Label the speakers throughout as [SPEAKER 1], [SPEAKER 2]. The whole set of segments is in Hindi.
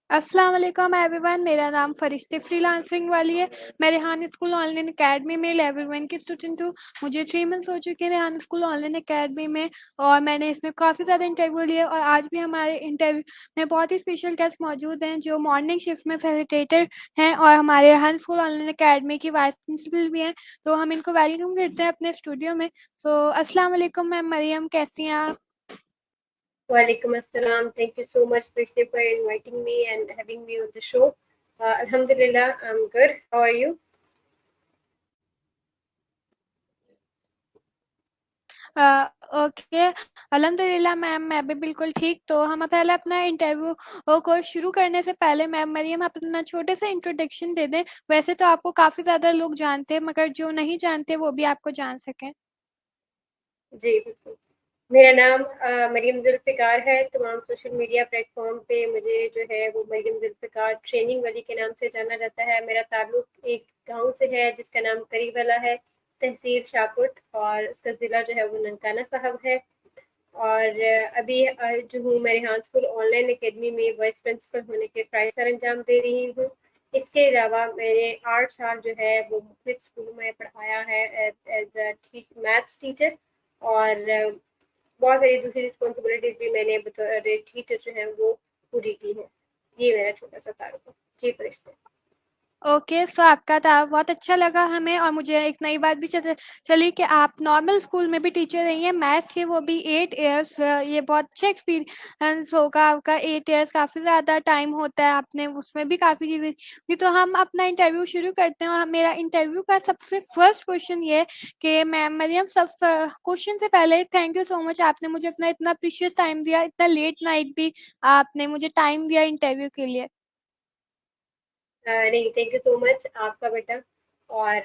[SPEAKER 1] अस्सलाम वालेकुम एवरीवन। मेरा नाम फरिश्ते फ्रीलांसिंग वाली है। मैं रेहान स्कूल ऑनलाइन एकेडमी में लेवल 1 की स्टूडेंट हूँ। मुझे 3 मंथ्स हो चुके हैं रेहान स्कूल ऑनलाइन एकेडमी में और मैंने इसमें काफ़ी ज़्यादा इंटरव्यू लिए और आज भी हमारे इंटरव्यू में बहुत ही स्पेशल गेस्ट मौजूद हैं जो मॉर्निंग शिफ्ट में फैसिलिटेटर हैं और हमारे रेहान स्कूल ऑनलाइन एकेडमी की वाइस प्रिंसिपल भी हैं। तो हम इनको वेलकम करते हैं अपने स्टूडियो में। सो अस्सलाम वालेकुम मैम मरियम, कैसी हैं आप?
[SPEAKER 2] Walaikum assalam. Thank you so much, Prishti, for inviting me and having me on the show. Alhamdulillah, I'm good. How are you?
[SPEAKER 1] Okay, अल्हम्दुलिल्लाह मैम, मैं भी बिल्कुल ठीक। तो हम पहले अपना इंटरव्यू को शुरू करने से पहले मैम मरियम आप अपना छोटे से इंट्रोडक्शन दे दें। वैसे तो आपको काफ़ी ज़्यादा लोग जानते हैं मगर जो नहीं जानते वो भी आपको जान सकें।
[SPEAKER 2] जी बिल्कुल। मेरा नाम मरियम जुल्फ़िकार है। तमाम सोशल मीडिया प्लेटफॉर्म पे मुझे जो है वो मरियम जुल्फ़िकार ट्रेनिंग वाली के नाम से जाना जाता है। मेरा ताल्लुक एक गांव से है जिसका नाम करीवाला है, तहसील शाहपुट, और उसका ज़िला जो है वो ननकाना साहब है। और अभी जो हूँ मैं रेहान स्कूल ऑनलाइन एकेडमी में वाइस प्रिंसिपल होने के फ़राइज़ सर अंजाम दे रही हूँ। इसके अलावा मैंने 8 साल जो है वो मुख्तलिफ स्कूलों में पढ़ाया है एज़ अ मैथ्स टीचर, और बहुत सारी दूसरी रिस्पॉन्सिबिलिटीज़ भी मैंने बतौर टीचर जो है वो पूरी की है। ये मेरा छोटा-सा तारुफ है। जी फरिश्ते।
[SPEAKER 1] ओके, सो आपका बहुत अच्छा लगा हमें और मुझे एक नई बात भी चली कि आप नॉर्मल स्कूल में भी टीचर रही हैं मैथ्स के, वो भी 8 इयर्स। ये बहुत अच्छा एक्सपीरियंस होगा आपका। 8 इयर्स काफ़ी ज़्यादा टाइम होता है, आपने उसमें भी काफ़ी चीज़ें की। तो हम अपना इंटरव्यू शुरू करते हैं और मेरा इंटरव्यू का सबसे फर्स्ट क्वेश्चन ये है कि मैम मरियम, सब क्वेश्चन से पहले थैंक यू सो मच, आपने मुझे अपना इतना प्रीशियस टाइम दिया, इतना लेट नाइट भी आपने मुझे टाइम दिया इंटरव्यू के लिए।
[SPEAKER 2] नहीं, थैंक यू सो मच आपका बेटा, और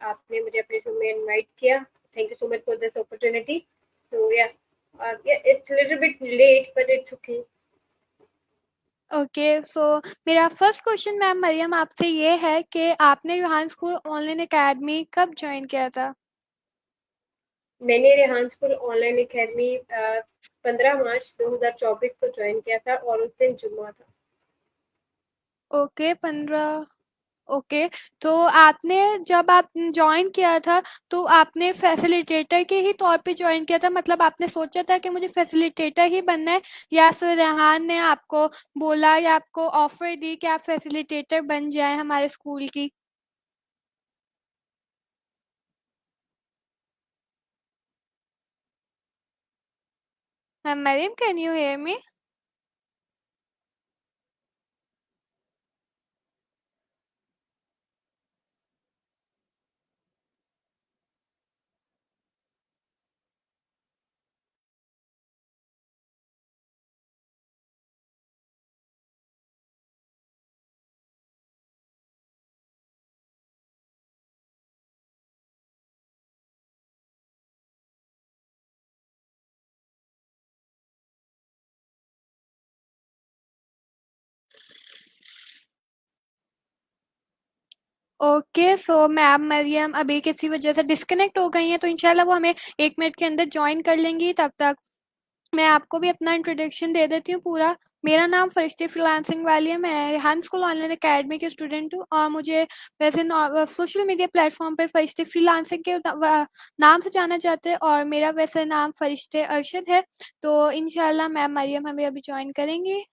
[SPEAKER 2] आपने मुझे अपने शो में इनवाइट किया। Thank you so much for this opportunity. So yeah it's little bit late but it's okay.
[SPEAKER 1] Okay, so मेरा फर्स्ट क्वेश्चन मैम मरियम आपसे ये है कि आपने रेहान स्कूल ऑनलाइन एकेडमी कब ज्वाइन किया था?
[SPEAKER 2] मैंने रेहान स्कूल ऑनलाइन एकेडमी 15 मार्च 2024 को ज्वाइन किया था, और उस दिन जुम्मा था।
[SPEAKER 1] ओके, 15। ओके, तो आपने जब आप ज्वाइन किया था तो आपने फैसिलिटेटर के ही तौर पे ज्वाइन किया था, मतलब आपने सोचा था कि मुझे फैसिलिटेटर ही बनना है, या फिर रेहान ने आपको बोला या आपको ऑफर दी कि आप फैसिलिटेटर बन जाएं हमारे स्कूल की? Ma'am Mariam, can you hear me? Okay, so ma'am Mariam अभी किसी वजह से डिस्कनेक्ट हो गई हैं, तो इंशाल्लाह वो हमें 1 मिनट के अंदर ज्वाइन कर लेंगी। तब तक मैं आपको भी अपना इंट्रोडक्शन दे देती हूँ पूरा। मेरा नाम फरिश्ते फ्रीलांसिंग वाली है। मैं रेहान स्कूल ऑनलाइन एकेडमी की स्टूडेंट हूँ और मुझे वैसे सोशल मीडिया प्लेटफॉर्म पे फरिश्ते फ्रीलांसिंग के नाम से जाना जाते हैं और मेरा वैसे नाम फरिश्ते अरशद है। तो इंशाल्लाह मैम मरियम हमें अभी ज्वाइन करेंगी।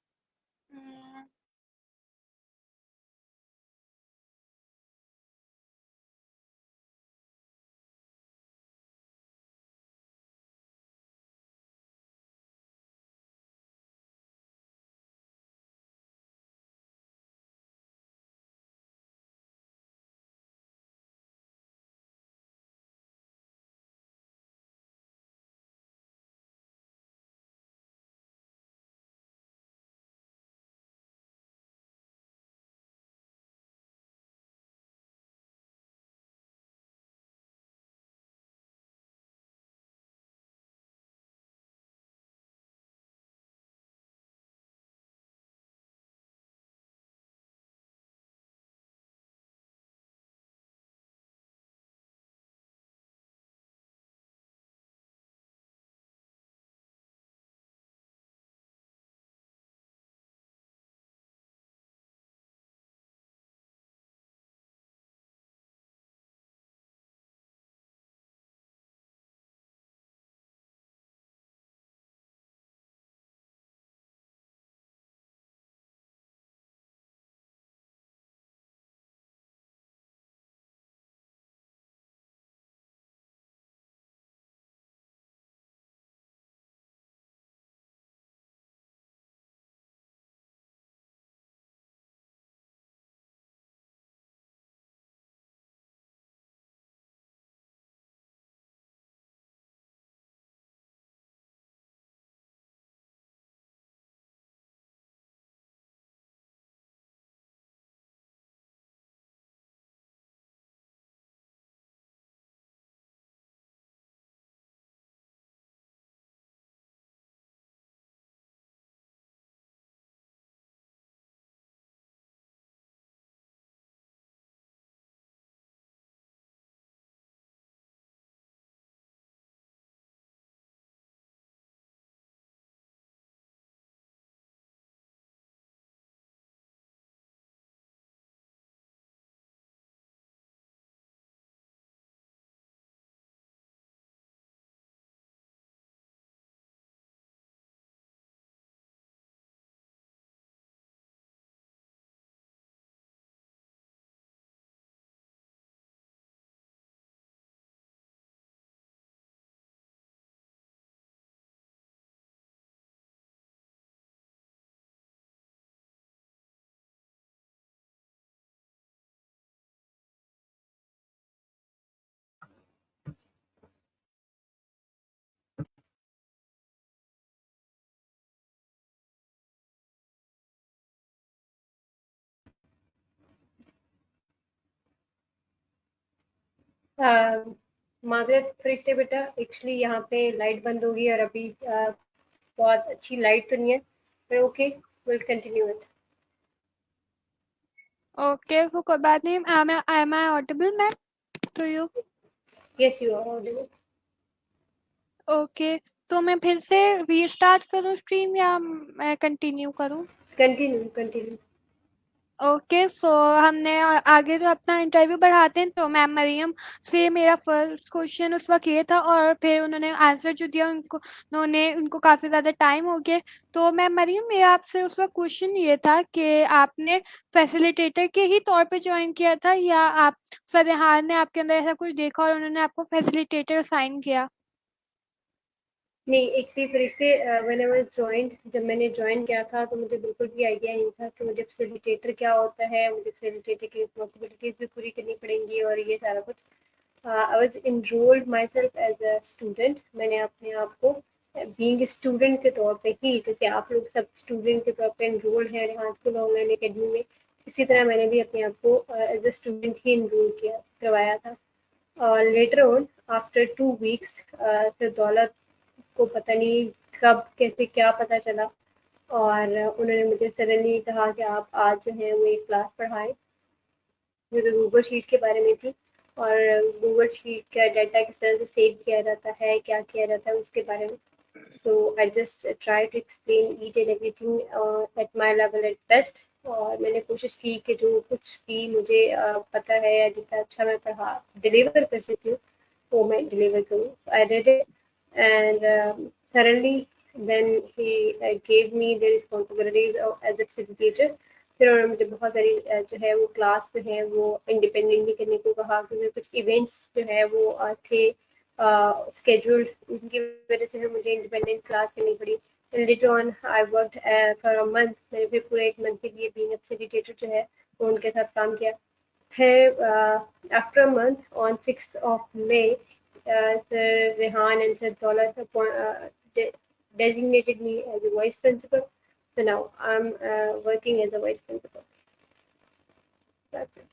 [SPEAKER 2] माजरत फरिश्ते बेटा, एक्चुअली यहाँ पे लाइट बंद होगी और अभी बहुत अच्छी लाइट तो नहीं है, पर okay, will continue it.
[SPEAKER 1] Okay, तो कोई बात नहीं। am I audible ma'am to you?
[SPEAKER 2] Yes you are audible.
[SPEAKER 1] Okay, तो मैं फिर से रीस्टार्ट करूँ स्ट्रीम या मैं कंटिन्यू करूँ?
[SPEAKER 2] Continue continue.
[SPEAKER 1] ओके, सो हमने आगे जो अपना इंटरव्यू बढ़ाते हैं, तो मैम मरियम से मेरा फर्स्ट क्वेश्चन उस वक्त ये था और फिर उन्होंने आंसर जो दिया उनको काफ़ी ज़्यादा टाइम हो गया। तो मैम मरियम, मेरा आपसे उस वक्त क्वेश्चन ये था कि आपने फैसिलिटेटर के ही तौर पे ज्वाइन किया था या आप सर रेहान ने आपके अंदर ऐसा कुछ देखा और उन्होंने आपको फैसिलिटेटर असाइन किया?
[SPEAKER 2] नहीं, एक्चुअली फरिश्ते व्हेन आई वाज जॉइंड, जब मैंने जॉइन किया था तो मुझे बिल्कुल भी आइडिया नहीं था कि मुझे फैसिलिटेटर क्या होता है, मुझे फैसिलिटेटर की रिस्पॉन्सिबिलिटीज भी पूरी करनी पड़ेंगी और ये सारा कुछ। I was enrolled myself as a student. मैंने अपने आप को बीइंग स्टूडेंट के तौर पे ही, जैसे आप लोग सब स्टूडेंट के तौर पे इनरोल्ड है रेहान स्कूल ऑनलाइन अकेडमी में, इसी तरह मैंने भी अपने आप को एज अ स्टूडेंट ही इनरोल करवाया था। और लेटर ऑन आफ्टर 2 वीक्स फिर दौलत को पता नहीं कब कैसे क्या पता चला, और उन्होंने मुझे सडनली कहा कि आप आज जो है वो एक क्लास पढ़ाएं, जो तो गूगल शीट के बारे में थी, और गूगल शीट का डाटा किस तरह से सेव किया जाता है, क्या किया जाता है उसके बारे में। So I just try to explain each and everything at my level at best, और मैंने कोशिश की कि जो कुछ भी मुझे पता है या जितना अच्छा मैं पढ़ा डिलीवर कर सकती हूँ वो मैं डिलीवर करूँ। I did it, and suddenly then he gave me the responsibilities as a facilitator। फिर उन्होंने मुझे बहुत सारी जो है वो क्लास जो है वो इंडिपेंडेंटली करने को कहा, क्योंकि कुछ इवेंट्स जो है वो थे स्केड्यूल्ड, उनकी वजह से मुझे इंडिपेंडेंट क्लास करनी पड़ी। Later on I worked for a month, मैंने फिर पूरे एक मंथ के लिए बीइंग अ फैसिलिटेटर जो है वो उनके साथ काम किया। फिर after a month on 6th of May, Sir Rehan and Sir Daulat designated me as a vice principal. So now I'm working as a vice principal. That's it.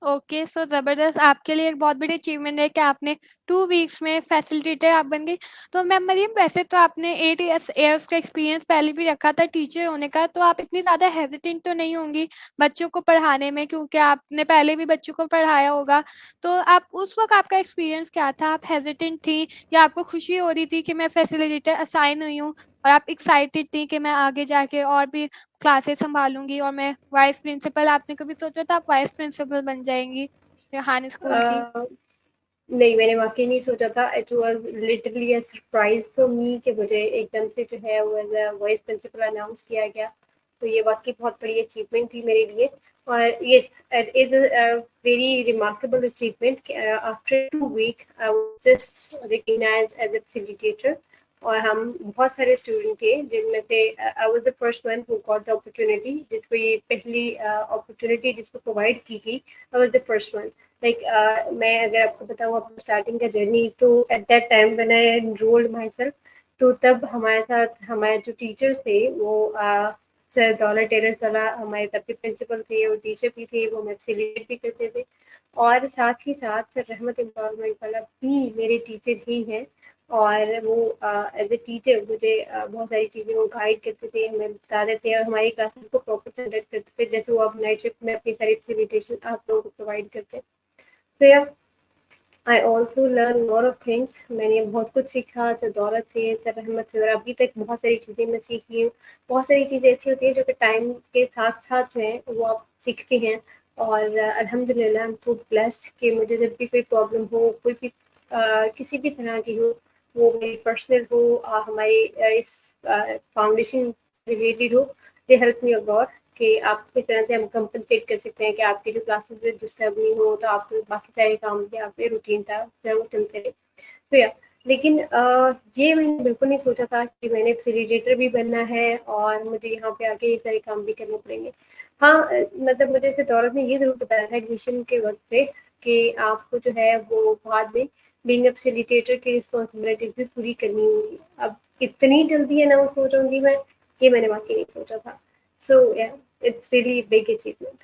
[SPEAKER 1] Okay, so ज़बरदस्त, आपके लिए एक बहुत बड़ी अचीवमेंट है कि आपने 2 वीक्स में फैसिलिटेटर आप बन गई। तो मैम मरियम, वैसे तो आपने 8 ईयर्स का एक्सपीरियंस पहले भी रखा था टीचर होने का, तो आप इतनी ज़्यादा हेजिटेंट तो नहीं होंगी बच्चों को पढ़ाने में, क्योंकि आपने पहले भी बच्चों को पढ़ाया होगा। तो आप उस वक़्त आपका एक्सपीरियंस क्या था? आप हेजिटेंट थी या आपको खुशी हो रही थी कि मैं फैसिलिटेटर असाइन हुई हूँ और आप एक्साइटेड थी कि मैं आगे जाके और भी क्लासेस संभालूंगी और मैं वाइस प्रिंसिपल, आपने कभी सोचा था आप वाइस प्रिंसिपल बन जाएंगी रेहान स्कूल की?
[SPEAKER 2] Uh, नहीं, मैंने वाकई नहीं सोचा था। It was literally a surprise for me कि मुझे एकदम से जो है वो as a vice principal announce किया गया। तो ये वाकई बहुत बड़ी अचीवमेंट थी मेरे लिए। और yes, it is a very remarkable achievement. After 2 week I was just recognised as a facilitator, और हम बहुत सारे स्टूडेंट थे जिनमें से I was the first one who got the opportunity, जिसको ये पहली अपॉर्चुनिटी जिसको प्रोवाइड की गई। I was the first one. Like मैं अगर आपको बताऊँ अपना स्टार्टिंग का जर्नी, तो at that time when I enrolled myself, तो तब हमारे साथ हमारे जो टीचर्स थे वो सर दौलत टेलर सला हमारे तब के प्रिंसिपल थे, और टीचर भी थे, वो हमें फैसिलिटेट भी करते थे। और साथ ही साथ सर रहमत इम्तियाज़ वाला भी मेरे टीचर ही हैं, और वो एज ए टीचर मुझे बहुत सारी चीज़ें वो गाइड करते थे, हमें बताते थे, और हमारी क्लासेस को प्रॉपर कंडक्ट करते थे, जैसे वो अब नाइट शिफ्ट में अपनी सारी फैसिलिटेशन आप लोगों को प्रोवाइड करते हैं। तो यार, I also learn lot of things. मैंने बहुत कुछ सीखा सर दौलत से, सर रहमत से, और अभी तक बहुत सारी चीज़ें मैं सीखी हूँ। बहुत सारी चीज़ें ऐसी होती हैं जो कि टाइम के साथ साथ जो है वो आप सीखते हैं। और अल्हम्दुलिल्लाह आई एम सो ब्लेस्ड कि मुझे जब भी कोई प्रॉब्लम हो, कोई भी किसी भी तरह की हो, वो मेरी पर्सनल हो, हमारी इस फाउंडेशन रिलेटेड हो, they help me a lot कि आप किस तरह से हम कंपनसेट कर सकते हैं कि आपकी जो क्लासेस में डिस्टर्ब नहीं हो, तो आपको बाकी सारे काम भी आपके रूटीन था वो चलते रहे। तो या लेकिन ये मैंने बिल्कुल नहीं सोचा था कि मैंने फैसिलिटेटर भी बनना है और मुझे यहाँ पे आके ये सारे काम भी करने पड़ेंगे। हाँ, मतलब मुझे इसे दौलत ने ये ज़रूर बताया था एडमिशन के वक्त पे कि आपको जो है वो बाद में बीइंग अ फैसिलिटेटर की रिस्पॉन्सिबिलिटीज भी पूरी करनी होगी। अब इतनी जल्दी अनाउंस हो जाऊंगी मैं, ये मैंने वाकई नहीं सोचा था। So yeah, it's really big achievement.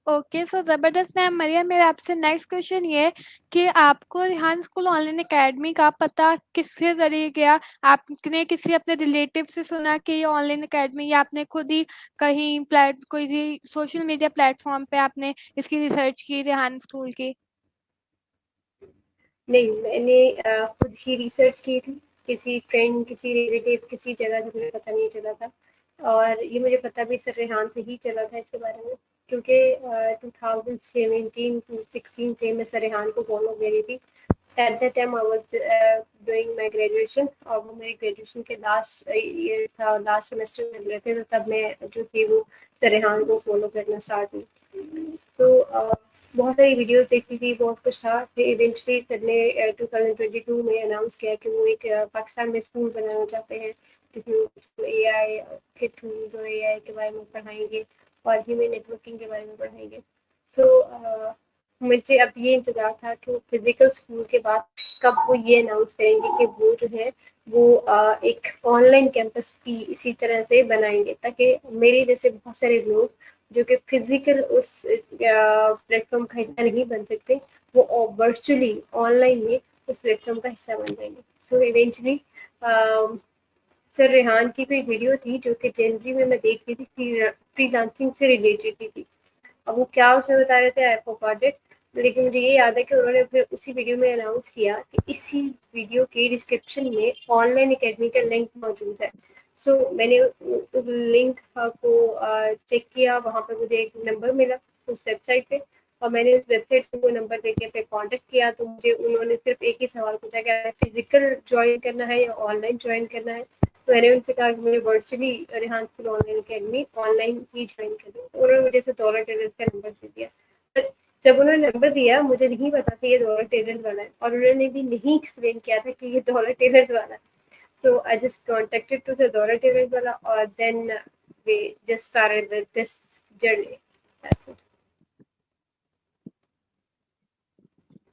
[SPEAKER 1] Okay, so ज़बरदस्त मैम। मरियम, मेरा आपसे नेक्स्ट क्वेश्चन ये है कि आपको रिहान स्कूल ऑनलाइन एकेडमी का पता किसके ज़रिए गया? आपने किसी अपने रिलेटिव से सुना कि ये ऑनलाइन एकेडमी, या आपने खुद ही कहीं कोई सोशल मीडिया प्लेटफॉर्म पे आपने इसकी रिसर्च की रिहान स्कूल की?
[SPEAKER 2] नहीं, मैंने खुद ही रिसर्च की थी। किसी फ्रेंड, किसी रिलेटिव, किसी जगह से मुझे पता नहीं चला था, और ये मुझे पता भी सर रेहान से ही चला था इसके बारे में, क्योंकि 2017 टू 16 से मैं सर रेहान को फॉलो कर रही थी। Eight that time I was doing my graduation, और वो मेरे ग्रेजुएशन के लास्ट ईयर था, लास्ट सेमेस्टर में रहे थे, तो तब मैं जो थी वो सर रेहान को फॉलो करना स्टार्ट हुई। तो बहुत सारी वीडियोस देखती थी, बहुत कुछ था। फिर इवेंचुअली सर ने 2022 में अनाउंस किया कि वो एक पाकिस्तान में स्कूल बनाना चाहते हैं, जिसमें एआई के टूल्स और एआई के बारे में पढ़ाएंगे और ह्यूमन नेटवर्किंग के बारे में पढ़ाएंगे। तो मुझे अब ये इंतजार था कि वो फिजिकल स्कूल के बाद कब वो ये अनाउंस करेंगे कि वो जो है वो एक ऑनलाइन कैंपस भी इसी तरह से बनाएंगे, ताकि मेरे जैसे बहुत सारे लोग जो कि फिजिकल उस प्लेटफॉर्म का हिस्सा नहीं बन सकते, वो वर्चुअली ऑनलाइन में उस प्लेटफॉर्म का हिस्सा बन जाएंगे। सो इवेंचुअली सर रेहान की कोई वीडियो थी जो कि जनवरी में मैं देख रही थी, फ्रीलांसिंग से रिलेटेड थी। अब वो क्या उसमें बता रहे थे आई फॉरगॉट इट, लेकिन मुझे ये याद है कि उन्होंने फिर उसी वीडियो में अनाउंस किया कि इसी वीडियो के डिस्क्रिप्शन में ऑनलाइन एकेडमी का लिंक मौजूद है। सो मैंने उस लिंक को चेक किया, वहाँ पे मुझे एक नंबर मिला उस वेबसाइट पे, और मैंने उस वेबसाइट से वो नंबर देके पे कॉन्टेक्ट किया। तो मुझे उन्होंने सिर्फ एक ही सवाल पूछा कि फिजिकल ज्वाइन करना है या ऑनलाइन ज्वाइन करना है। तो मैंने उनसे कहा कि मुझे virtually Rehan school online academy online ही ज्वाइन कर दी। उन्होंने मुझे से दौरा टेलर्स का नंबर दे दिया। जब उन्होंने नंबर दिया, मुझे नहीं पता था ये दौरा टेलर्स वाला है, और उन्होंने भी नहीं एक्सप्लेन किया था कि ये दौरा टेलर्स वाला है। So I just contacted to the Daura tailors वाला, और then we just started with this journey. That's it.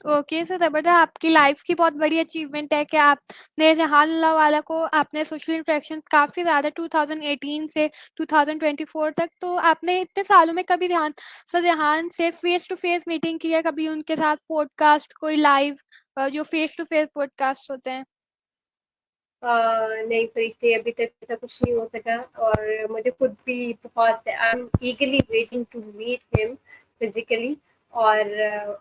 [SPEAKER 1] Okay, so ज़बरदस्त। आपकी लाइफ की बहुत बड़ी अचीवमेंट है कि आपने रिहान वाला को आपने सोशल इंटरेक्शन काफ़ी ज़्यादा 2018 से 2024 तक, तो आपने इतने सालों में कभी रेहान से फेस टू फेस मीटिंग की है? कभी उनके साथ पॉडकास्ट, कोई लाइव जो फेस टू फेस पॉडकास्ट होते हैं?
[SPEAKER 2] नहीं फरिश्ते, अभी तक ऐसा कुछ नहीं हो सका, और मुझे खुद भी बहुत, I am eagerly waiting to meet him physically. और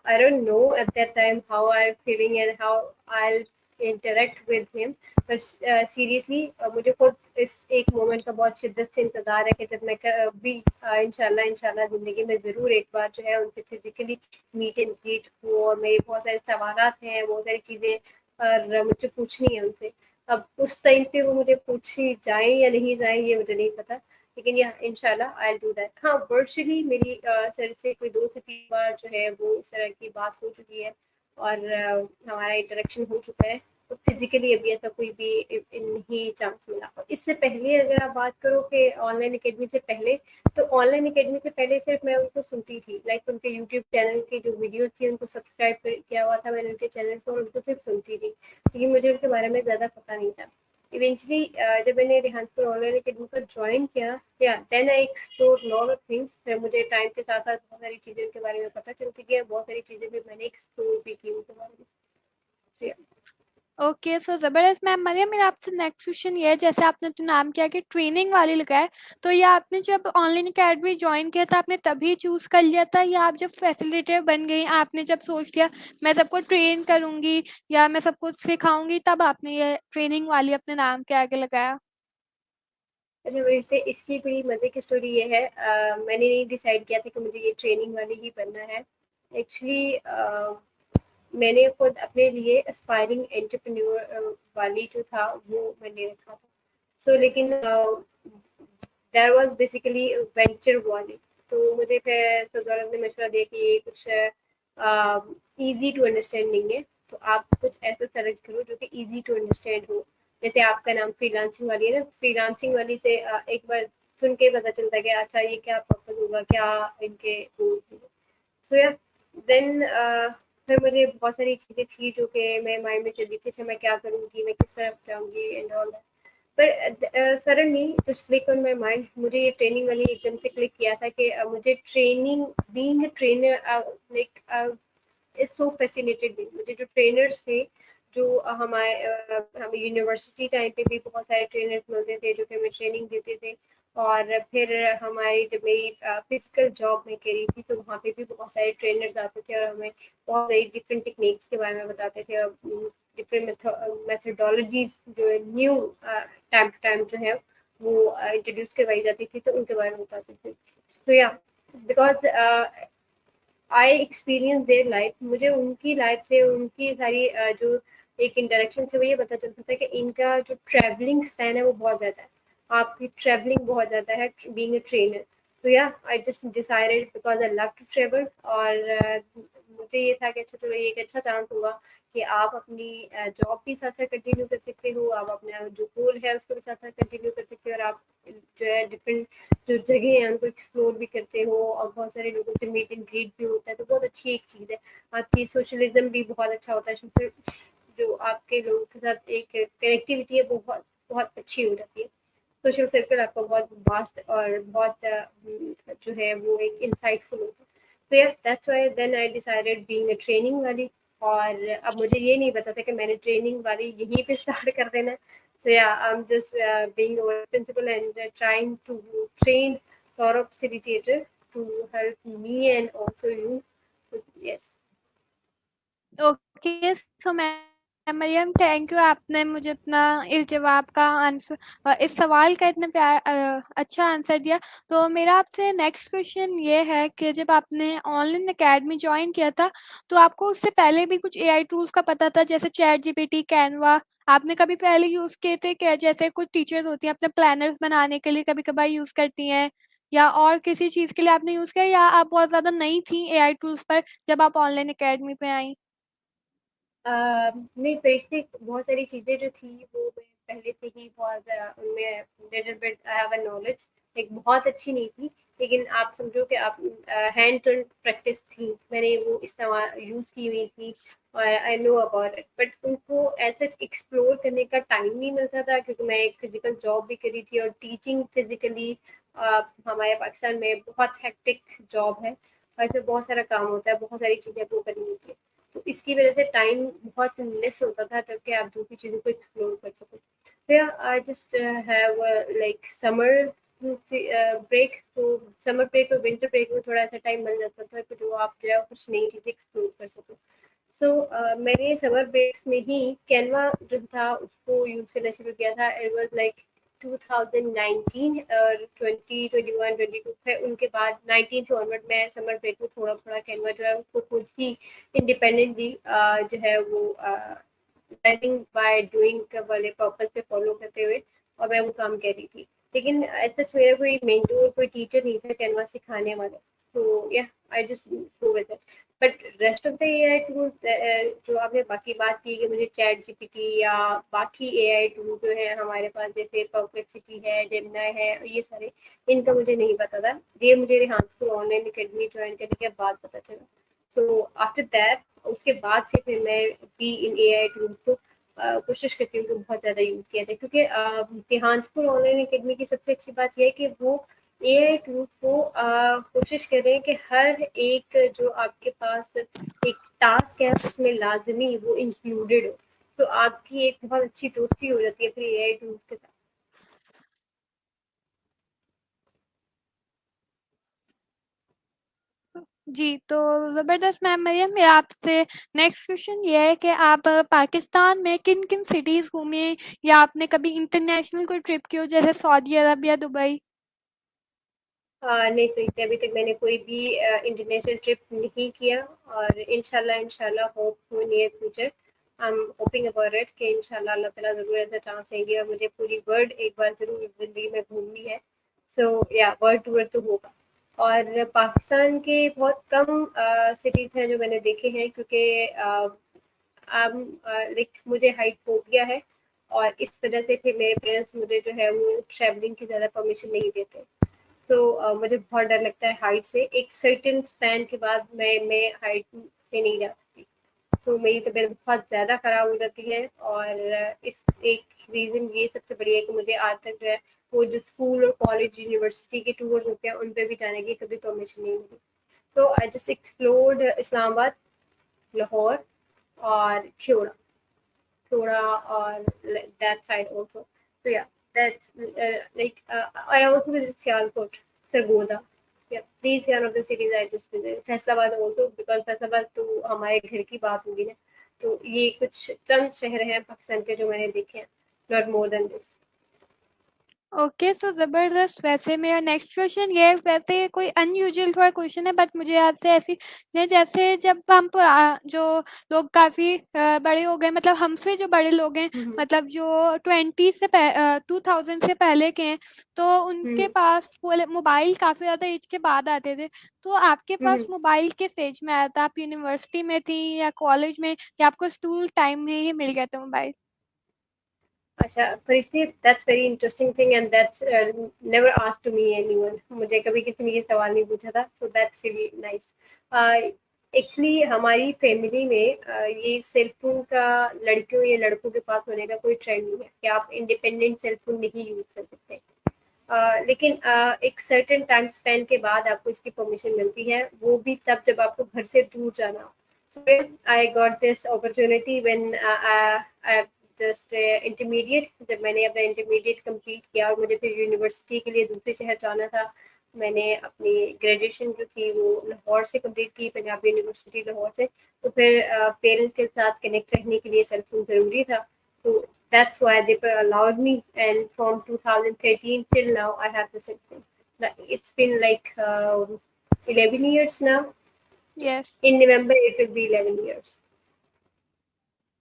[SPEAKER 2] I don't know at that time how I am feeling and how I interact with him, but seriously मुझे खुद इस एक मोमेंट का बहुत शिद्दत से इंतजार है कि जब मैं भी इंशाल्लाह इंशाल्लाह ज़िंदगी में ज़रूर एक बार जो है उनसे फिजिकली मीट एंड ग्रीट हो, और मेरे बहुत सारे सवालात हैं, बहुत सारी चीज़ें और मुझे पूछनी है उनसे। अब उस टाइम पे वो मुझे पूछी जाए या नहीं जाए ये मुझे नहीं पता, लेकिन या इंशाल्लाह आई डू दैट। हाँ, वर्चुअली मेरी सर से कोई 2 से 3 बार जो है वो इस तरह की बात हो चुकी है, और हमारा इंटरेक्शन हो चुका है। तो फिजिकली अभी ऐसा कोई भी नहीं चांस मिला। और इससे पहले अगर आप बात करो कि ऑनलाइन अकेडमी से पहले, तो ऑनलाइन अकेडमी से पहले सिर्फ मैं उनको सुनती थी, लाइक उनके यूट्यूब चैनल की जो वीडियोस थी उनको सब्सक्राइब किया हुआ था मैंने उनके चैनल को, और उनको सिर्फ सुनती थी, लेकिन मुझे उनके बारे में ज़्यादा पता नहीं था। इवेंचुअली जब मैंने रेहानपुर ऑनलाइन अकेडमी पर ज्वाइन किया, yeah then I explore lot of things, फिर मुझे टाइम के साथ साथ बहुत सारी चीज़ें उनके बारे में पता चलती गई, बहुत सारी चीज़ें भी मैंने एक्सप्लोर भी की उनके बारे में। तो या
[SPEAKER 1] ओके, सो ज़बरदस्त मैम। मरियम, मेरा आपसे नेक्स्ट क्वेश्चन ये है, जैसे आपने तो नाम किया कि ट्रेनिंग वाली लगाए, तो ये आपने जब ऑनलाइन अकेडमी ज्वाइन किया था आपने तभी चूज़ कर लिया था, या आप जब फैसिलिटेटर बन गई आपने जब सोच लिया मैं सबको ट्रेन करूँगी या मैं सबको सिखाऊंगी, तब आपने ये ट्रेनिंग वाली अपने नाम के आगे लगाया?
[SPEAKER 2] अच्छा, वैसे इसकी बड़ी मज़े की स्टोरी ये है, मैंने नहीं डिसाइड किया था कि मुझे ये ट्रेनिंग वाली ही बनना है। एक्चुअली मैंने खुद अपने लिए एस्पायरिंग एंटरप्रेन्योर वाली जो था वो मैंने रखा था। सो लेकिन दैट वाज बेसिकली वेंचर वाली। तो मुझे फिर सर ने मशवरा दिया कि ये कुछ इजी टू अंडरस्टैंड नहीं है, तो आप कुछ ऐसा सेलेक्ट करो जो कि इजी टू अंडरस्टैंड हो। जैसे आपका नाम फ्रीलांसिंग वाली है ना, फ्रीलांसिंग वाली से एक बार सुन के पता चलता है कि अच्छा ये क्या पर्पज होगा, क्या इनके गोल्स होंगे। सो या देन फिर मुझे बहुत सारी चीज़ें थी जो कि मैं माइंड में चल रही थी, अच्छा मैं क्या करूँगी, मैं किस तरफ जाऊँगी एंड ऑल दैट। पर suddenly just click on my mind, मुझे ये ट्रेनिंग वाली एकदम से क्लिक किया था कि मुझे training, being a trainer, like is so fascinated me. मुझे जो ट्रेनर्स थे, जो हमें यूनिवर्सिटी टाइम पे भी बहुत सारे ट्रेनर्स मिलते थे जो कि हमें ट्रेनिंग देते थे, और फिर हमारी जब मेरी फिजिकल जॉब में करी थी तो वहाँ पे भी बहुत सारे ट्रेनर्स आते थे और हमें बहुत सारी डिफरेंट टेक्निक्स के बारे में बताते थे, और डिफरेंट मेथडोलॉजीज जो न्यू टाइम टू टाइम जो है वो इंट्रोड्यूस करवाई जाती थी, तो उनके बारे में बताते थे। तो या because I experience their life, मुझे उनकी लाइफ से, उनकी सारी जो एक इंटरेक्शन से वो ये पता चलता था कि इनका जो ट्रैवलिंग स्पैन है वो बहुत ज़्यादा है, आपकी ट्रैवलिंग बहुत ज़्यादा है बीइंग अ ट्रेनर। तो yeah I just decided because I love to travel, और मुझे ये था कि अच्छा चलो ये एक अच्छा चांस होगा कि आप अपनी जॉब भी साथ साथ कंटिन्यू कर सकते हो, आप अपना जो गोल है उसको भी साथ साथ कंटिन्यू कर सकते हो, और आप जो है डिफरेंट जो जगह है उनको एक्सप्लोर भी करते हो, और बहुत सारे लोगों से मीट एंड ग्रीट भी होता है, तो बहुत अच्छी एक चीज़ है। आपकी सोशलिज्म भी बहुत अच्छा होता है, जो आपके लोगों के साथ एक कनेक्टिविटी है वो बहुत बहुत अच्छी हो जाती है। सोशल सर्कल आपका बहुत वास्ट और बहुत जो है वो एक इंसाइटफुल होता है। तो यार that's why then I decided being a training वाली, और अब मुझे ये नहीं पता था कि मैंने ट्रेनिंग वाली यहीं पे स्टार्ट कर देना है। So yeah, I'm just being a principal and trying to train Saurabh City Theatre to help me and also you. So, yes.
[SPEAKER 1] Okay, so ma'am Maryam, thank you, आपने मुझे अपना इस जवाब का आंसर, इस सवाल का इतना अच्छा आंसर दिया। तो मेरा आपसे नेक्स्ट क्वेश्चन ये है कि जब आपने ऑनलाइन एकेडमी ज्वाइन किया था तो आपको उससे पहले भी कुछ एआई टूल्स का पता था, जैसे चैट जीपीटी, कैनवा, आपने कभी पहले यूज़ किए थे क्या? जैसे कुछ टीचर्स होती हैं अपने प्लानर्स बनाने के लिए कभी कभार यूज़ करती हैं, या और किसी चीज़ के लिए आपने यूज़ किया, या आप बहुत ज़्यादा नई थी एआई टूल्स पर जब आप ऑनलाइन एकेडमी पे आई?
[SPEAKER 2] नहीं, बेसिक बहुत सारी चीज़ें जो थी वो मैं पहले से ही बहुत उनमें little bit I have a knowledge, एक बहुत अच्छी नहीं थी, लेकिन आप समझो कि आप हैंड टू प्रैक्टिस थी, मैंने वो इस्तेमाल यूज़ की हुई थी, और I know about it, but उनको ऐसा एक्सप्लोर करने का टाइम नहीं मिलता था क्योंकि मैं एक फिजिकल जॉब भी करी थी, और टीचिंग फिजिकली हमारे पाकिस्तान में बहुत हेक्टिक जॉब है, और इसमें बहुत सारा काम होता है, बहुत सारी चीज़ें वो करनी होती है, तो इसकी वजह से टाइम बहुत लेस होता था ताकि आप दूसरी चीज़ों को एक्सप्लोर कर सको। फिर I just have like summer break, तो समर ब्रेक और विंटर ब्रेक में थोड़ा सा टाइम मिल जाता था कि जो आप जो है कुछ नई चीज़ें एक्सप्लोर कर सको। सो मैंने समर ब्रेक्स में ही कैनवा जो था उसको यूज़ करना शुरू किया था। इट वाज लाइक 2019 और 2021 22 है, उनके बाद 19 से ऑनवर्ड मैं समर ब्रेक में थोड़ा थोड़ा कैनवा जो है उसको खुद ही इंडिपेंडेंटली जो है वो लर्निंग बाय डूइंग वाले पर्पज पे फॉलो करते हुए, और मैं वो काम कर रही थी, लेकिन ऐसा मेरा कोई मेंटोर, कोई टीचर नहीं था कैनवा सिखाने वाले, तो yeah I just go with it. But rest of the AI tool जो आपने बाकी बात की कि मुझे चैट जीपीटी या बाकी एआई टूल जो है हमारे पास, जैसे परप्लेक्सिटी है, जेमिनी है, ये सारे, इनका मुझे नहीं पता था, ये मुझे रिहांस ऑनलाइन अकेडमी ज्वाइन करने के बाद पता चला। तो आफ्टर दैट उसके बाद से फिर मैं भी इन एआई टूल्स को कोशिश करती हूँ कि बहुत ज़्यादा यूज़ किया जाए, क्योंकि तिहानपुर ऑनलाइन अकेडमी की सबसे अच्छी बात यह है कि वो एआई टूल्स को कोशिश करें कि हर एक जो आपके पास एक टास्क है उसमें लाजमी वो इंक्लूडेड हो, तो आपकी एक बहुत अच्छी दोस्ती हो जाती है फिर एआई टूल्स के साथ।
[SPEAKER 1] जी, तो ज़बरदस्त मैम मरियम, मेरा आपसे नेक्स्ट क्वेश्चन ये है कि आप पाकिस्तान में किन-किन सिटीज़ घूमी हैं, या आपने कभी इंटरनेशनल कोई ट्रिप की हो जैसे सऊदी अरब या दुबई?
[SPEAKER 2] नहीं प्रीति, अभी तक मैंने कोई भी इंटरनेशनल ट्रिप नहीं किया, और इंशाल्लाह इंशाल्लाह hope to near future I am hoping about it कि इंशाल्लाह अल्लाह ताला ज़रूर ऐसा चांस देंगे, और मुझे पूरी वर्ल्ड एक बार ज़रूर ज़िंदगी में घूमनी है। सो या वर्ल्ड टूर तो होगा। और पाकिस्तान के बहुत कम सिटीज़ हैं जो मैंने देखे हैं, क्योंकि लाइक मुझे हाइट फोबिया है, और इस वजह से फिर मेरे पेरेंट्स मुझे जो है वो ट्रैवलिंग की ज़्यादा परमिशन नहीं देते। सो मुझे बहुत डर लगता है हाइट से, एक सर्टेन स्पैन के बाद मैं हाइट से नहीं जा सकती। तो मेरी तबीयत बहुत ज़्यादा ख़राब हो जाती है और इस एक रीज़न ये सबसे बड़ी है कि मुझे आज तक जो है वो जो स्कूल और कॉलेज यूनिवर्सिटी के टूर्स होते हैं उन पे भी जाने की कभी परमिशन नहीं मिली। तो I just explored Islamabad, Lahore और Tura or that side also. So yeah, that's I also visit Sialkot, Sargodha. Yeah, these are one of the cities I just visited. Faisalabad also because Faisalabad तो हमारे घर की बात होगी ना, तो ये कुछ चंद शहर हैं पाकिस्तान के जो मैंने देखे हैं, not more than this.
[SPEAKER 1] Okay, so ज़बरदस्त। वैसे मेरा नेक्स्ट क्वेश्चन ये है, वैसे कोई अनयूजुअल थोड़ा क्वेश्चन है, बट मुझे याद से ऐसी है जैसे जब हम जो लोग काफ़ी बड़े हो गए, मतलब हमसे जो बड़े लोग हैं, मतलब जो 2000 से पहले के हैं, तो उनके पास मोबाइल काफ़ी ज़्यादा एज के बाद आते थे। तो आपके पास मोबाइल किस एज में आया था? आप यूनिवर्सिटी में थी या कॉलेज में, या आपको स्कूल टाइम में ही मिल गया था मोबाइल?
[SPEAKER 2] अच्छा, फरिश्ते, that's very interesting thing and that's never asked to me anyone. मुझे कभी किसी ने ये सवाल नहीं पूछा था, so that's really nice. Actually हमारी फैमिली में ये सेल फोन का लड़कियों या लड़कों के पास होने का कोई ट्रेंड नहीं है कि आप इंडिपेंडेंट सेल फोन नहीं यूज कर सकते। लेकिन एक सर्टेन टाइम स्पेन के बाद आपको इसकी परमिशन मिलती है, वो भी तब जब आपको घर से दूर जाना हो। So I got this opportunity when I just intermediate, जब मैंने अपना इंटरमीडिएट कंप्लीट किया और मुझे फिर यूनिवर्सिटी के लिए दूसरे शहर जाना था। मैंने अपनी ग्रेजुएशन जो थी वो लाहौर से कंप्लीट की, पंजाब यूनिवर्सिटी लाहौर से। तो फिर पेरेंट्स के साथ कनेक्ट रहने के लिए सेल फोन ज़रूरी था, तो that's why they allowed me, and from 2013 till now I have the cell phone. It's been like 11 years now.
[SPEAKER 1] Yes.
[SPEAKER 2] In November it will be 11 years.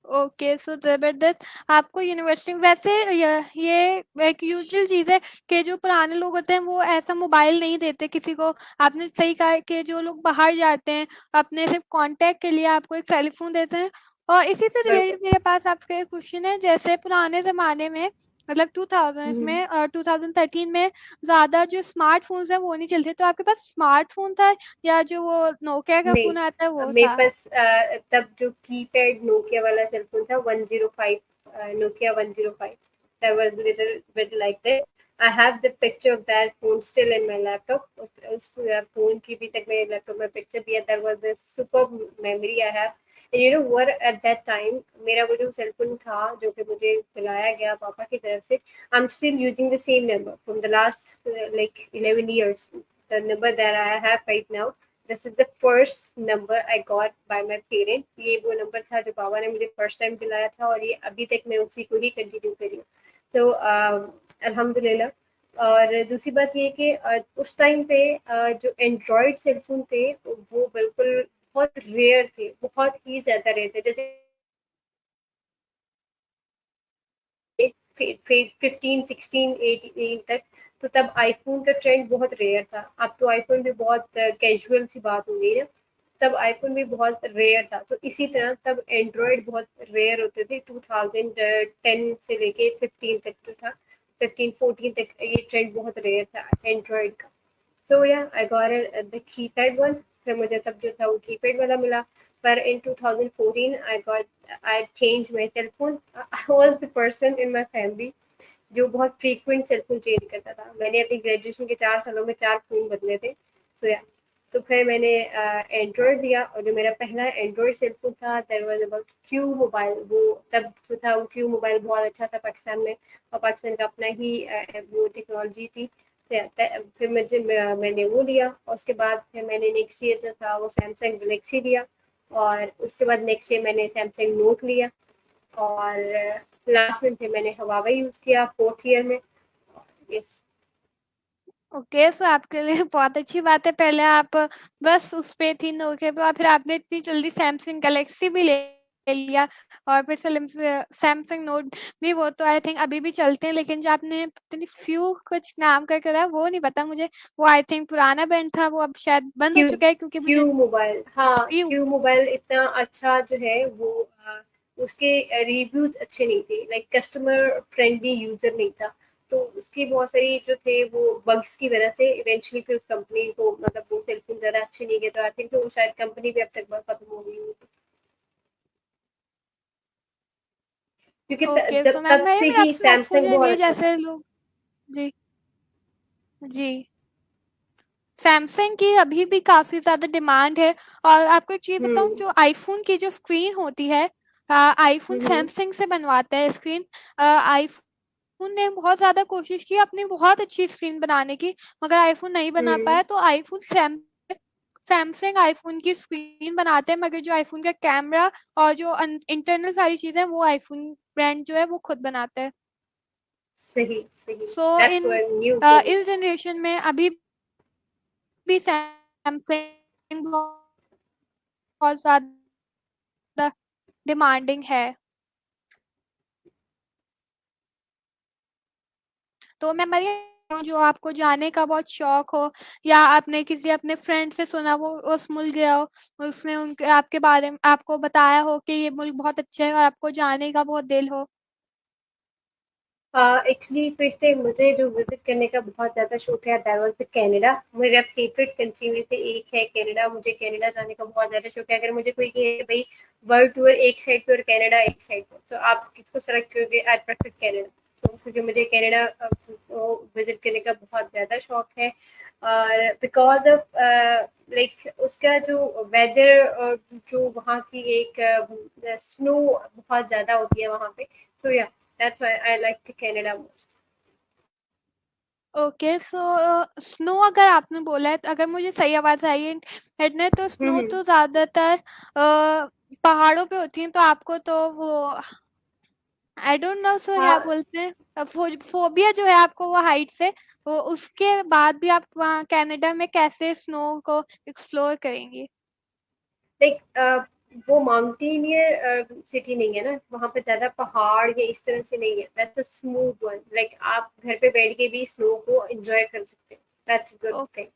[SPEAKER 1] Okay, so ज़बरदस्त। आपको यूनिवर्सिटी में वैसे ये एक यूजुअल चीज़ है कि जो पुराने लोग होते हैं वो ऐसा मोबाइल नहीं देते किसी को। आपने सही कहा है कि जो लोग बाहर जाते हैं अपने सिर्फ कांटेक्ट के लिए आपको एक टेलीफोन देते हैं। और इसी से
[SPEAKER 2] बिल्कुल।
[SPEAKER 1] रिलेटेड मेरे पास आपसे एक क्वेश्चन है, जैसे पुराने ज़माने में मतलब 2000 में और 2013 में ज़्यादा जो स्मार्टफ़ोन्स हैं वो नहीं चलते, तो आपके पास स्मार्टफ़ोन था या जो वो नोकिया का
[SPEAKER 2] नहीं,
[SPEAKER 1] फ़ोन आता है वो
[SPEAKER 2] मेरे
[SPEAKER 1] था?
[SPEAKER 2] पास तब जो कीपैड नोकिया वाला सेल फोन था 105, Nokia 105, that was little bit like that. I have the picture of that phone still in my laptop. उस फोन की भी तक मेरे लैपटॉप में पिक्चर भी है। That was the super memory I have. And you know what, at that time मेरा वो जो सेल फोन था जो कि मुझे दिलाया गया पापा की तरफ से, I'm still using the same number from the last like 11 years. The number that I have right now, this is the first number I got bye my parent. ये वो नंबर था जो बाबा ने मुझे फर्स्ट टाइम दिलाया था और ये अभी तक मैं उसी को ही कंटिन्यू करी हूँ। तो अल्हम्दुलिल्लाह। और दूसरी बात ये कि उस टाइम पे जो एंड्रॉयड सेलफोन थे वो बिल्कुल बहुत रेयर थे, बहुत ही ज़्यादा रेयर थे। जैसे 15, 16, 18 तक, तो तब आईफोन का ट्रेंड बहुत रेयर था। अब तो आईफोन भी बहुत कैजुअल सी बात हो गई है, तब आईफोन भी बहुत रेयर था। तो इसी तरह तब एंड्रॉयड बहुत रेयर होते थे। 2010 से लेके 15 तक जो था, 15 14 तक ये ट्रेंड बहुत रेयर था एंड्रॉयड का। सो या I got the keypad one. फिर मुझे तब जो था वो कीपैड वाला मिला। पर in 2014 I changed my cell phone. I was the person in my family जो बहुत फ्रीक्वेंट सेल फोन चेंज करता था। मैंने अपनी ग्रेजुएशन के 4 सालों में 4 फोन बदले थे। सो या, तो फिर मैंने एंड्रॉयड लिया और जो मेरा पहला एंड्रॉयड सेल फोन था that was about Q mobile. वो तब जो था वो क्यू मोबाइल बहुत अच्छा था पाकिस्तान में, और पाकिस्तान का अपना ही वो टेक्नोलॉजी थी। फिर मैंने वो लिया और उसके बाद फिर मैंने नेक्स्ट ईयर जो था वो सैमसंग गलेक्सी लिया, और उसके बाद नेक्स्ट ईयर मैंने सैमसंग नोट लिया, और लास्ट में फिर मैंने हवावा यूज़ किया 4th ईयर में। यस।
[SPEAKER 1] ओके, सो आपके लिए बहुत अच्छी बात है। पहले आप बस उस पे थी नोकिया पे, और फिर आपने इतनी जल्दी सैमसंग गैलेक्सी भी ले लिया, और फिर सैमसंग नोट भी। वो तो आई थिंक अभी भी चलते हैं, लेकिन जो आपने पता नहीं फ्यू कुछ नाम करके रहा वो नहीं पता मुझे। वो आई थिंक पुराना ब्रांड था, वो अब शायद बंद हो
[SPEAKER 2] क्यू
[SPEAKER 1] चुका है क्योंकि मुझे
[SPEAKER 2] क्यू मोबाइल, हाँ,
[SPEAKER 1] फ्यू।
[SPEAKER 2] क्यू मोबाइल इतना अच्छा जो है वो उसके रिव्यूज अच्छे नहीं थे, लाइक कस्टमर फ्रेंडली यूजर नहीं था। तो उसकी बहुत सारी जो थे वो बग्स की वजह से इवेंचुअली फिर उस कंपनी को, मतलब वो सेलफोन ज़्यादा अच्छे नहीं गए, तो आई थिंक तो शायद कंपनी भी अब तक बहुत खत्म हो गई होगी। क्योंकि
[SPEAKER 1] ओके, सो
[SPEAKER 2] जब
[SPEAKER 1] मैम
[SPEAKER 2] तब
[SPEAKER 1] मैं
[SPEAKER 2] से
[SPEAKER 1] मेरा
[SPEAKER 2] ही
[SPEAKER 1] आपसे नेक्स्ट
[SPEAKER 2] सैमसंग
[SPEAKER 1] क्वेश्चन
[SPEAKER 2] बहुत
[SPEAKER 1] ये
[SPEAKER 2] अच्छा था।
[SPEAKER 1] जैसे लोग जी, जी। सैमसंग की अभी भी काफ़ी ज़्यादा डिमांड है और आपको एक चीज़ बताऊँ
[SPEAKER 2] हम्म
[SPEAKER 1] जो आईफ़ोन की जो स्क्रीन होती है आईफ़ोन
[SPEAKER 2] हम्म
[SPEAKER 1] सैमसंग से बनवाता है स्क्रीन आईफ़ोन ने बहुत ज़्यादा कोशिश की अपनी बहुत अच्छी स्क्रीन बनाने की, मगर आईफ़ोन नहीं बना
[SPEAKER 2] हम्म
[SPEAKER 1] पाया तो आईफ़ोन सैमसंग आईफ़ोन की स्क्रीन बनाते हैं मगर जो आईफ़ोन का कैमरा और जो इंटरनल सारी चीज़ें हैं वो आईफ़ोन ब्रांड जो है वो खुद बनाता है।
[SPEAKER 2] सही सही,
[SPEAKER 1] so
[SPEAKER 2] that's
[SPEAKER 1] in
[SPEAKER 2] what new for me.
[SPEAKER 1] इस जनरेशन में अभी भी सैमसंग बहुत ज़्यादा डिमांडिंग है। तो मैं मरियम जो आपको जाने का बहुत शौक हो या आपने किसी अपने फ्रेंड से सुना वो उस मुल्क गया हो, उसने उनके आपके बारे में आपको बताया हो कि ये मुल्क बहुत अच्छा है और आपको जाने का बहुत दिल हो?
[SPEAKER 2] एक्चुअली फिर से मुझे जो विजिट करने का बहुत ज़्यादा शौक है दैट वाज़ द कनाडा। मेरा फेवरेट कंट्री में से एक है कनाडा। मुझे कनाडा जाने का बहुत ज़्यादा शौक है। अगर मुझे कोई कहे भई वर्ल्ड टूर एक साइड पे और कनाडा एक साइड पे, तो आप किसको सेलेक्ट करोगे? I prefer Canada. तो क्योंकि मुझे कनाडा विजिट करने का बहुत ज़्यादा शौक है और बिकॉज़ ऑफ लाइक उसका जो वेदर और जो वहाँ की एक स्नो बहुत ज़्यादा होती है वहाँ पे। सो या that's why I like the Canada most.
[SPEAKER 1] Okay, so snow अगर आपने बोला है तो अगर मुझे सही आवाज़ आई है हेड ने तो स्नो
[SPEAKER 2] हम्म
[SPEAKER 1] तो ज़्यादातर पहाड़ों पे होती हैं तो आपको तो वो आई डोंट नो सो क्या
[SPEAKER 2] हाँ,
[SPEAKER 1] बोलते हैं फोबिया जो है आपको वो हाइट से वो उसके बाद भी आप वहाँ कनाडा में कैसे स्नो को एक्सप्लोर करेंगी?
[SPEAKER 2] लाइक वो माउंटेनियर सिटी नहीं है ना, वहाँ पे ज्यादा पहाड़ या इस तरह से नहीं है। That's a smooth one, like आप घर पे बैठ के भी स्नो को एंजॉय कर सकते हैं। That's good
[SPEAKER 1] oh,
[SPEAKER 2] thing.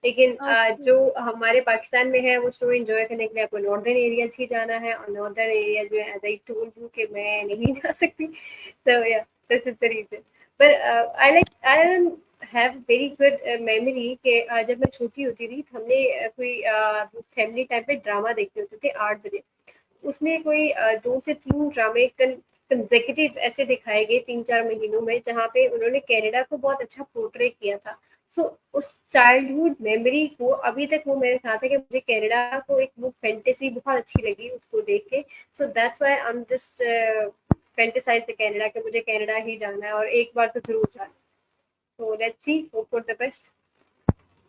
[SPEAKER 2] लेकिन
[SPEAKER 1] ओके,
[SPEAKER 2] जो हमारे पाकिस्तान में है वो स्नो एंजॉय करने के लिए आपको नॉर्दर्न एरियाज ही जाना है, और नॉर्दर्न एरिया जो है एज आई टोल्ड यू कि मैं नहीं जा सकती। सो या दिस इज द रीजन। पर I have very good memory कि जब मैं छोटी होती थी तो हमने कोई फैमिली टाइम पे ड्रामा देखते होते थे 8 बजे। उसमें कोई 2 से 3 ड्रामे कंसेक्यूटिव ऐसे दिखाए गए 3-4 महीनों में, जहाँ पे उन्होंने कनाडा को बहुत अच्छा पोर्ट्रे किया था। सो उस चाइल्डहुड मेमोरी को अभी तक वो मेरे साथ है कि मुझे कनाडा को एक वो फैंटेसी बहुत अच्छी लगी उसको देख के। So that's why I am just fantasise the Canada कि मुझे कनाडा ही जाना है और एक बार तो जरूर जाना है। So let's see, hope for the best.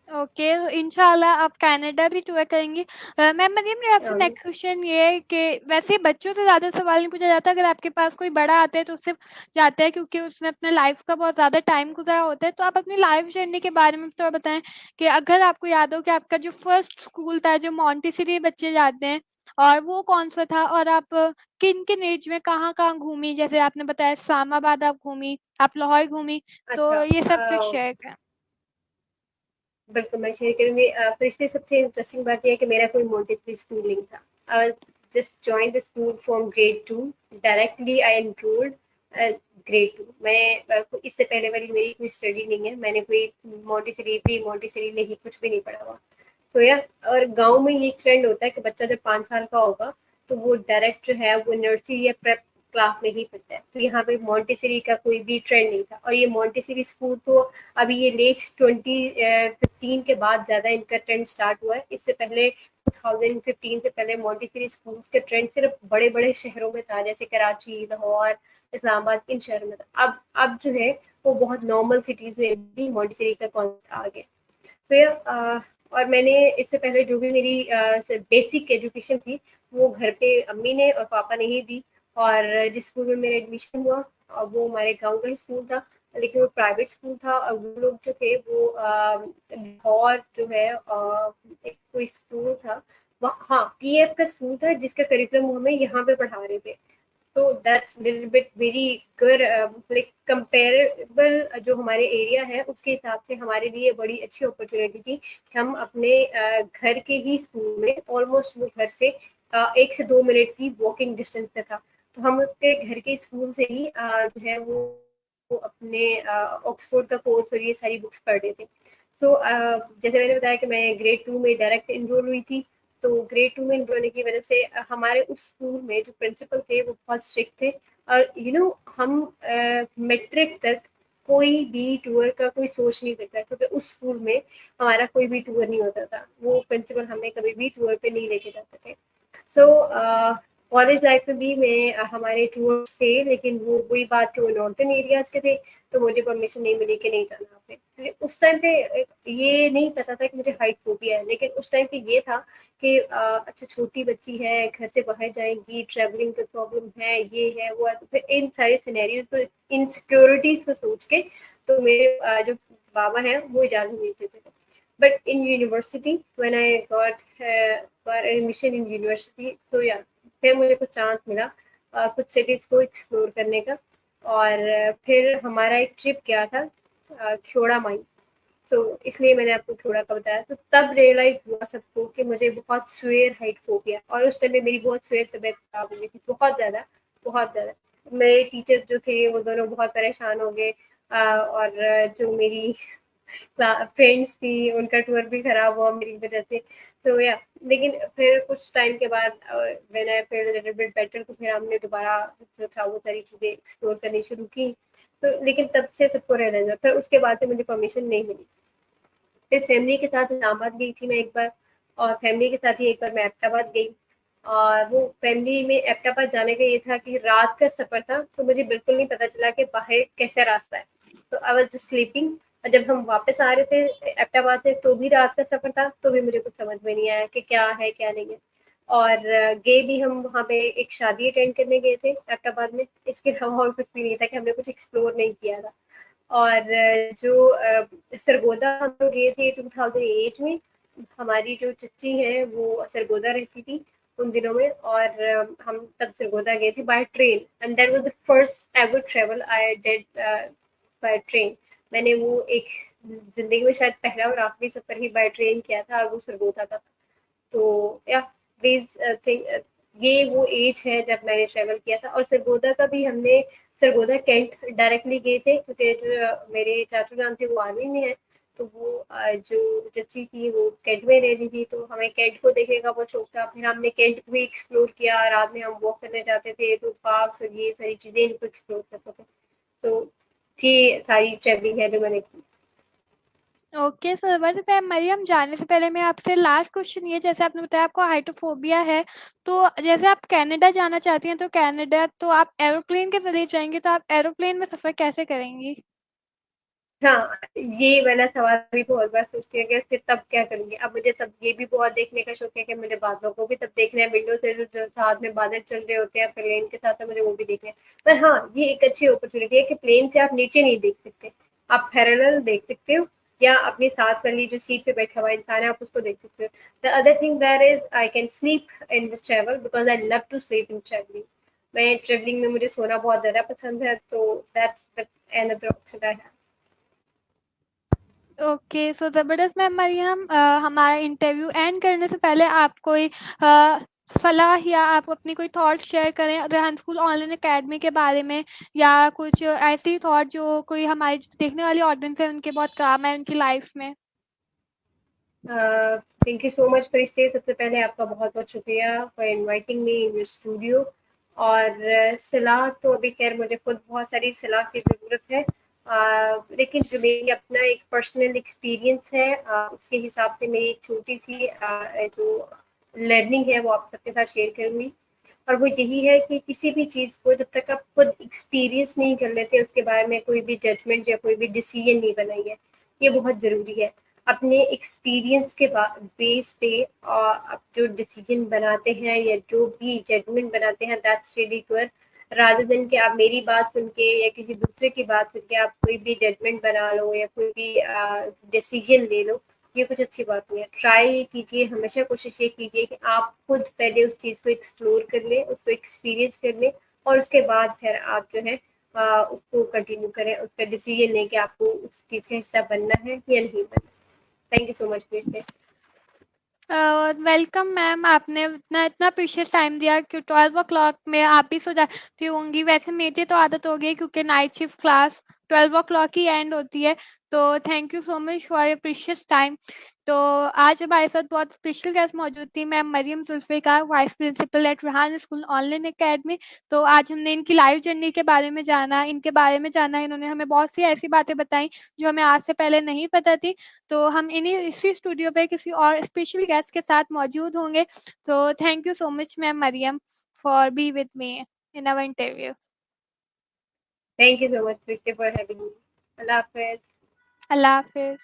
[SPEAKER 1] Okay, इंशाल्लाह आप कनाडा भी टूर करेंगी। मैम मरियम मेरा आपसे
[SPEAKER 2] Um,
[SPEAKER 1] नेक्स्ट क्वेश्चन ये है कि वैसे बच्चों से ज़्यादा सवाल नहीं पूछा जाता, अगर आपके पास कोई बड़ा आता है तो उससे जाता है क्योंकि उसने अपने लाइफ का बहुत ज़्यादा टाइम गुजरा होता है, तो आप अपनी लाइफ जर्नी के बारे में थोड़ा बताएं कि अगर आपको याद हो कि आपका जो फर्स्ट स्कूल था जो मॉन्टेसरी बच्चे जाते हैं और वो कौन सा था और आप किन किन एज में कहाँ कहाँ घूमी, जैसे आपने बताया इस्लामाबाद आप घूमी, आप लाहौर घूमी, तो
[SPEAKER 2] अच्छा,
[SPEAKER 1] ये सब जो शेयर करें।
[SPEAKER 2] बिल्कुल मैं शेयर करूँगी। तो इसमें सबसे इंटरेस्टिंग बात ये है कि मेरा कोई मोंटेसरी स्कूल नहीं था। I just join the school from grade 2। Directly I enrolled grade 2। मैं इससे पहले वाली मेरी कोई स्टडी नहीं है। मैंने कोई मोंटेसरी प्री मोंटेसरी नहीं, कुछ भी नहीं पढ़ा हुआ। तो या और गाँव में ये ट्रेंड होता है कि बच्चा जब 5 साल का होगा तो वो डायरेक्ट जो है वो नर्सरी या प्रेप क्लास में ही पढ़ता है। तो यहाँ पे मोंटेसरी का कोई भी ट्रेंड नहीं था, और ये मोंटेसरी स्कूल तो अभी ये लेट 2015 के बाद ज़्यादा इनका ट्रेंड स्टार्ट हुआ है। इससे पहले 2015 से पहले मोंटेसरी स्कूल के ट्रेंड सिर्फ बड़े बड़े शहरों में था, जैसे कराची, लाहौर, इस्लामाबाद, इन शहरों में था। अब जो है वो बहुत नॉर्मल सिटीज़ में भी मोंटेसरी का कॉन्सेप्ट आ गया। फिर और मैंने इससे पहले जो भी मेरी बेसिक एजुकेशन थी वो घर पे अम्मी ने और पापा ने ही दी। और जिस स्कूल में मेरा एडमिशन हुआ वो हमारे गांव का ही स्कूल था, लेकिन वो प्राइवेट स्कूल था। और वो लोग जो थे वो लाहौर जो है एक कोई स्कूल था, हाँ पीएफ का स्कूल था, जिसका करिकुलम हमें यहाँ पे पढ़ा रहे थे। तो that's little bit very good, like comparable जो हमारे एरिया है उसके हिसाब से हमारे लिए बड़ी अच्छी अपॉर्चुनिटी थी कि हम अपने घर के ही स्कूल में, ऑलमोस्ट वो घर से 1 से 2 मिनट की वॉकिंग डिस्टेंस पे था। तो हम उसके घर के स्कूल से ही जो है वो अपने ऑक्सफोर्ड का कोर्स और ये सारी बुक्स पढ़ रहे थे। तो जैसे मैंने बताया कि मैं ग्रेड 2 में डायरेक्ट इनरोल हुई थी। तो ग्रेड 2 में इनरोल होने की वजह से हमारे उस स्कूल में जो प्रिंसिपल थे वो बहुत स्ट्रिक्ट थे। और हम मैट्रिक तक कोई भी टूर का कोई सोच नहीं करता, क्योंकि उस स्कूल में हमारा कोई भी टूर नहीं होता था, वो प्रिंसिपल हमें कभी भी टूर पे नहीं लेके जाते थे। सो कॉलेज लाइफ में भी मैं हमारे टूर्स थे, लेकिन वो वही बात कि वो नॉर्थन एरियाज के थे, तो मुझे परमिशन नहीं मिली कि नहीं जाना आपने, क्योंकि उस टाइम पे ये नहीं पता था कि मुझे हाइट फोबिया है, लेकिन उस टाइम पे ये था कि अच्छा छोटी बच्ची है, घर से बाहर जाएंगी, ट्रैवलिंग का प्रॉब्लम है, ये है वो है, तो फिर इन सारे सिनेरियोज को, इनसिक्योरिटीज को सोच के तो मेरे जो बाबा हैं वो इजाज़त नहीं देते थे। But in university when I got admission in university, तो या फिर मुझे कुछ चांस मिला कुछ सिटीज़ को एक्सप्लोर करने का। और फिर हमारा एक ट्रिप गया था ख्योड़ा माई, तो इसलिए मैंने आपको थोड़ा का बताया, तो तब रियलाइज हुआ सबको कि मुझे बहुत सुअर हाइट फोबिया, और उस टाइम में मेरी बहुत सुअर तबीयत खराब हो गई थी, बहुत ज़्यादा, बहुत ज़्यादा। मेरे टीचर जो थे वो दोनों बहुत परेशान हो गए, और जो मेरी फ्रेंड्स थी उनका टूर भी खराब हुआ मेरी वजह से। तो या लेकिन फिर कुछ टाइम के बाद when I felt little bit better, तो फिर हमने दोबारा जो था वो सारी चीज़ें एक्सप्लोर करनी शुरू की। तो लेकिन तब से सबको रियलाइज हुआ, फिर उसके बाद से मुझे परमिशन नहीं मिली। फिर फैमिली के साथ इस्लामाबाद गई थी मैं एक बार, और फैमिली के साथ ही एक बार मैं एबटाबाद गई। और वो फैमिली में एबटाबाद जाने का ये था कि रात का सफ़र था, तो मुझे बिल्कुल नहीं पता चला कि बाहर कैसा रास्ता है, तो आई वाज जस्ट स्लीपिंग। और जब हम वापस आ रहे थे एबटाबाद से, तो भी रात का सफ़र था, तो भी मुझे कुछ समझ में नहीं आया कि क्या है क्या नहीं है। और गए भी हम वहाँ पे एक शादी अटेंड करने गए थे एबटाबाद में, इसके अलावा और कुछ भी नहीं था कि हमने कुछ एक्सप्लोर नहीं किया था। और जो सरगोदा हम लोग गए थे 2008 में, हमारी जो चच्ची हैं वो सरगोदा रहती थी उन दिनों में, और हम तब सरगोदा गए थे by train, and that was the first ever travel I did by train. मैंने वो एक जिंदगी में शायद पहला और आखिरी सफर ही बाय ट्रेन किया था, और वो सरगोदा का था। तो या प्लीज थिंक, ये वो एज है जब मैंने ट्रेवल किया था। और सरगोदा का भी हमने, सरगोदा कैंट डायरेक्टली गए थे, क्योंकि जो मेरे चाचू जान थे वो आर्मी में है, तो वो जो चची थी वो कैंट में रहती थी, तो हमें कैंट को देखने का बहुत शौक था। फिर हमने कैंट को भी एक्सप्लोर किया, रात में हम वॉक करने जाते थे तो पार्क और ये सारी चीज़ें इनको एक्सप्लोर करते थे। तो ये सारी ट्रैवलिंग है जो मैंने की।
[SPEAKER 1] Okay sir, but ma'am Maryam, जाने से पहले मेरा आपसे लास्ट क्वेश्चन ये, जैसे आपने बताया आपको हाइड्रोफोबिया है, तो जैसे आप कनाडा जाना चाहती हैं, तो कनाडा तो आप एरोप्लेन के ज़रिए जाएँगी, तो आप एरोप्लेन में सफ़र कैसे करेंगी?
[SPEAKER 2] हाँ, ये वाला सवाल भी बहुत बार सोचती हूँ कि फिर तब क्या करूँगी। अब मुझे तब ये भी बहुत देखने का शौक है कि मुझे बादलों को भी तब देखना है, विंडो से जो साथ में बादल चल रहे होते हैं प्लेन के साथ, तो मुझे वो भी देखना है। पर हाँ, ये एक अच्छी अपॉर्चुनिटी है कि प्लेन से आप नीचे नहीं देख सकते, आप पैरेलल देख सकते हो, या अपने साथ वाली जो सीट पे बैठा हुआ इंसान है आप उसको देख सकते हो। The other thing that is I can sleep in the travel, because I love to sleep in travelling. मैं ट्रेवलिंग में मुझे सोना बहुत ज़्यादा पसंद है, तो that's the another option I have.
[SPEAKER 1] Okay, so ज़बरदस्त मैम मरियम, हमारा इंटरव्यू एंड करने से पहले आप कोई सलाह या आप अपनी कोई थॉट शेयर करें रेहान स्कूल ऑनलाइन अकेडमी के बारे में, या कुछ ऐसी थॉट जो कोई हमारी जो देखने वाली ऑडियंस है उनके बहुत काम है उनकी लाइफ में।
[SPEAKER 2] थैंक यू सो मच फरिश्ते, सबसे पहले आपका बहुत बहुत शुक्रिया for inviting me in your studio. और सलाह तो अभी खैर मुझे खुद बहुत सारी सलाह की ज़रूरत है, लेकिन जो मेरी अपना एक पर्सनल एक्सपीरियंस है उसके हिसाब से मेरी एक छोटी सी जो लर्निंग है वो आप सबके साथ शेयर करूँगी। और वो यही है कि किसी भी चीज़ को जब तक आप खुद एक्सपीरियंस नहीं कर लेते उसके बारे में कोई भी जजमेंट या कोई भी डिसीजन नहीं बनाइए, ये बहुत ज़रूरी है। अपने एक्सपीरियंस के बेस पे आप जो डिसीजन बनाते हैं या जो भी जजमेंट बनाते हैं, that's really good, rather than कि आप मेरी बात सुन के या किसी दूसरे की बात सुन के आप कोई भी जजमेंट बना लो या कोई भी डिसीजन ले लो। ये कुछ अच्छी बात नहीं है। ट्राई कीजिए, हमेशा कोशिश ये कीजिए कि आप खुद पहले उस चीज़ को एक्सप्लोर कर लें, उसको एक्सपीरियंस कर लें, और उसके बाद फिर आप जो है उसको कंटिन्यू करें, उसका डिसीजन लें कि आपको उस चीज़ का हिस्सा बनना है या नहीं बनना। Thank you so much for.
[SPEAKER 1] Welcome ma'am, आपने इतना इतना प्रीशियस टाइम दिया कि 12 o'clock में आप भी सो जाती होंगी। वैसे मेरी तो आदत हो गई क्योंकि नाइट शिफ्ट क्लास 12 o'clock ही एंड होती है, तो thank you so much for your precious time. तो आज हमारे साथ बहुत स्पेशल गेस्ट मौजूद थी, ma'am Maryam Zulfiqar, vice principal at Rehan school online academy. तो आज हमने इनकी लाइफ जर्नी के बारे में जाना, इनके बारे में जाना। इन्होंने हमें बहुत सी ऐसी बातें बताई जो हमें आज से पहले नहीं पता थी। तो हम इसी स्टूडियो पे किसी और स्पेशल गेस्ट के साथ मौजूद होंगे। तो thank you so much ma'am Maryam for be with me in our interview.
[SPEAKER 2] Thank you so much for having me. अल्लाह हाफिज।
[SPEAKER 1] अल्लाह हाफिज।